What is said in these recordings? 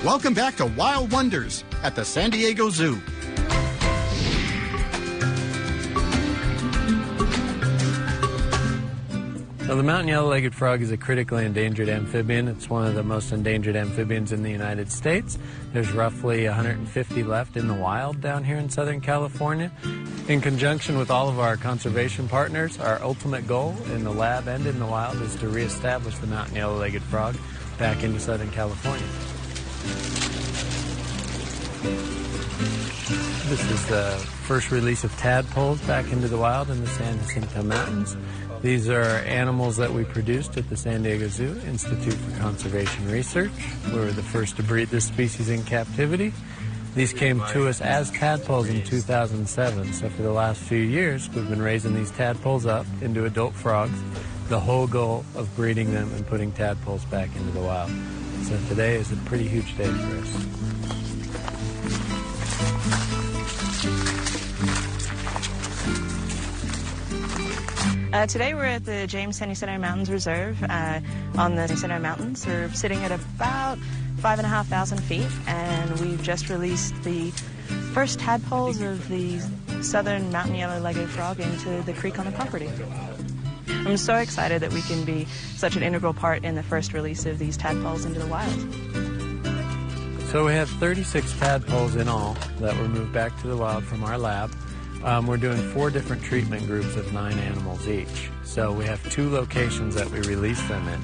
Welcome back to Wild Wonders at the San Diego Zoo. Now, the mountain yellow-legged frog is a critically endangered amphibian. It's one of the most endangered amphibians in the United States. There's roughly 150 left in the wild down here in Southern California. In conjunction with all of our conservation partners, our ultimate goal in the lab and in the wild is to reestablish the mountain yellow-legged frog back into Southern California. This is the first release of tadpoles back into the wild in the San Jacinto Mountains. These are animals that we produced at the San Diego Zoo Institute for Conservation Research. We were the first to breed this species in captivity. These came to us as tadpoles in 2007, so for the last few years we've been raising these tadpoles up into adult frogs, the whole goal of breeding them and putting tadpoles back into the wild. So today is a pretty huge day for us. Today we're at the James San Jacinto Mountains Reserve on the San Jacinto Mountains. We're sitting at about 5,500 feet, and we've just released the first tadpoles of the southern mountain yellow-legged frog into the creek on the property. I'm so excited that we can be such an integral part in the first release of these tadpoles into the wild. So we have 36 tadpoles in all that were moved back to the wild from our lab. We're doing 4 different treatment groups of 9 animals each. So we have 2 locations that we release them in.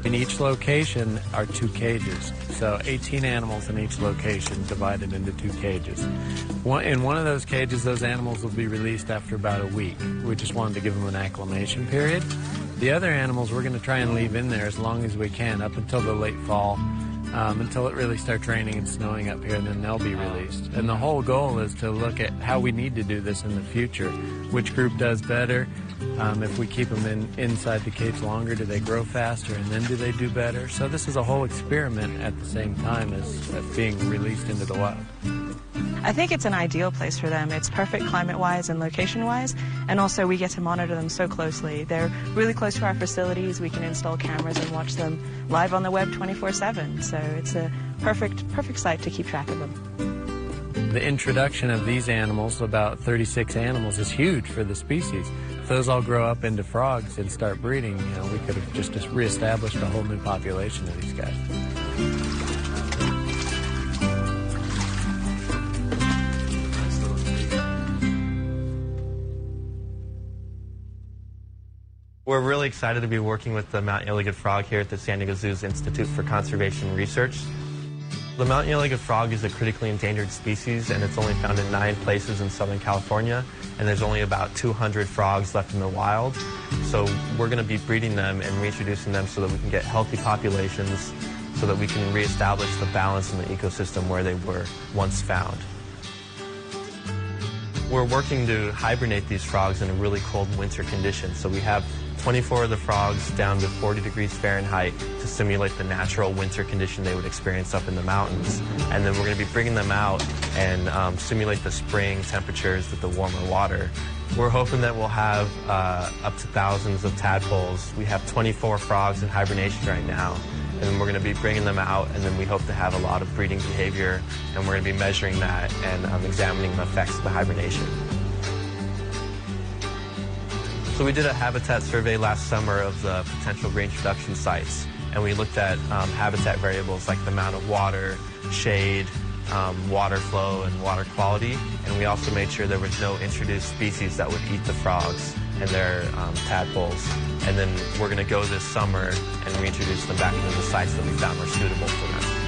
In each location are 2 cages. So 18 animals in each location divided into 2 cages. In one of those cages, those animals will be released after about a week. We just wanted to give them an acclimation period. The other animals we're going to try and leave in there as long as we can, up until the late fall, until it really starts raining and snowing up here, and then they'll be released. And the whole goal is to look at how we need to do this in the future. Which group does better? If we keep them inside the cage longer, do they grow faster, and then do they do better? So this is a whole experiment at the same time as being released into the wild. I think it's an ideal place for them. It's perfect climate-wise and location-wise, and also we get to monitor them so closely. They're really close to our facilities. We can install cameras and watch them live on the web 24/7, so it's a perfect site to keep track of them. The introduction of these animals, about 36 animals, is huge for the species. If those all grow up into frogs and start breeding, we could have just reestablished a whole new population of these guys. We're really excited to be working with the mountain yellow-legged frog here at the San Diego Zoo's Institute for Conservation Research. The mountain yellow-legged frog is a critically endangered species, and it's only found in 9 places in Southern California, and there's only about 200 frogs left in the wild. So we're going to be breeding them and reintroducing them so that we can get healthy populations, so that we can reestablish the balance in the ecosystem where they were once found. We're working to hibernate these frogs in a really cold winter condition, so we have 24 of the frogs down to 40 degrees Fahrenheit to simulate the natural winter condition they would experience up in the mountains. And then we're going to be bringing them out and simulate the spring temperatures with the warmer water. We're hoping that we'll have up to thousands of tadpoles. We have 24 frogs in hibernation right now, and we're going to be bringing them out, and then we hope to have a lot of breeding behavior, and we're going to be measuring that and examining the effects of the hibernation. So we did a habitat survey last summer of the potential reintroduction sites, and we looked at habitat variables like the amount of water, shade, water flow, and water quality, and we also made sure there was no introduced species that would eat the frogs and their tadpoles. And then we're going to go this summer and reintroduce them back into the sites that we found were suitable for them.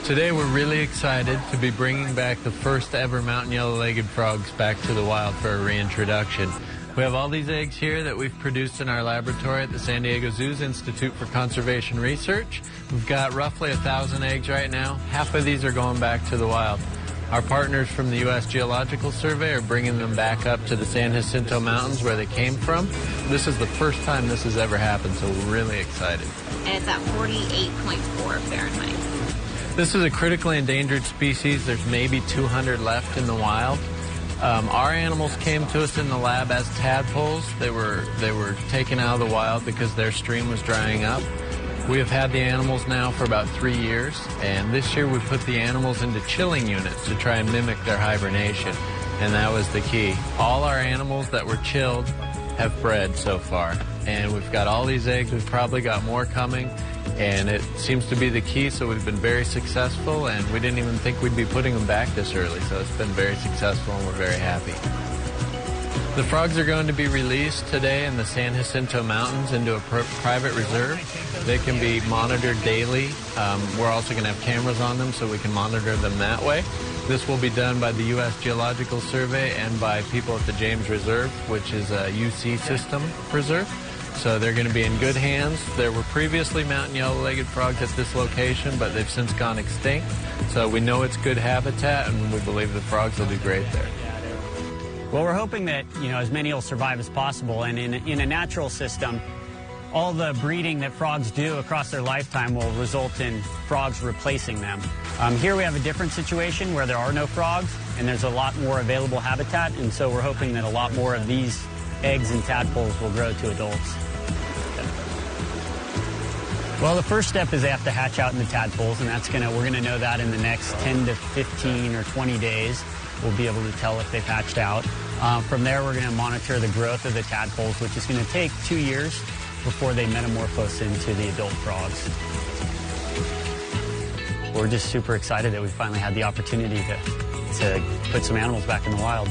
Today we're really excited to be bringing back the first ever mountain yellow-legged frogs back to the wild for a reintroduction. We have all these eggs here that we've produced in our laboratory at the San Diego Zoo's Institute for Conservation Research. We've got roughly 1,000 eggs right now. Half of these are going back to the wild. Our partners from the U.S. Geological Survey are bringing them back up to the San Jacinto Mountains where they came from. This is the first time this has ever happened, so we're really excited. And it's at 48.4 Fahrenheit. This is a critically endangered species. There's maybe 200 left in the wild. Our animals came to us in the lab as tadpoles. They were taken out of the wild because their stream was drying up. We have had the animals now for about 3 years, and this year we put the animals into chilling units to try and mimic their hibernation, and that was the key. All our animals that were chilled have bred so far, and we've got all these eggs. We've probably got more coming, and it seems to be the key, so we've been very successful, and we didn't even think we'd be putting them back this early, so it's been very successful, and we're very happy. The frogs are going to be released today in the San Jacinto Mountains into a private reserve. They can be monitored daily. We're also going to have cameras on them so we can monitor them that way. This will be done by the U.S. Geological Survey and by people at the James Reserve, which is a UC system reserve. So they're going to be in good hands. There were previously mountain yellow-legged frogs at this location, but they've since gone extinct. So we know it's good habitat, and we believe the frogs will do great there. Well, we're hoping that, as many will survive as possible. And in a natural system, all the breeding that frogs do across their lifetime will result in frogs replacing them. Here we have a different situation where there are no frogs, and there's a lot more available habitat. And so we're hoping that a lot more of these eggs and tadpoles will grow to adults. Well, the first step is they have to hatch out in the tadpoles, and we're going to know that in the next 10 to 15 or 20 days. We'll be able to tell if they've hatched out. From there, we're going to monitor the growth of the tadpoles, which is going to take 2 years before they metamorphose into the adult frogs. We're just super excited that we finally had the opportunity to put some animals back in the wild.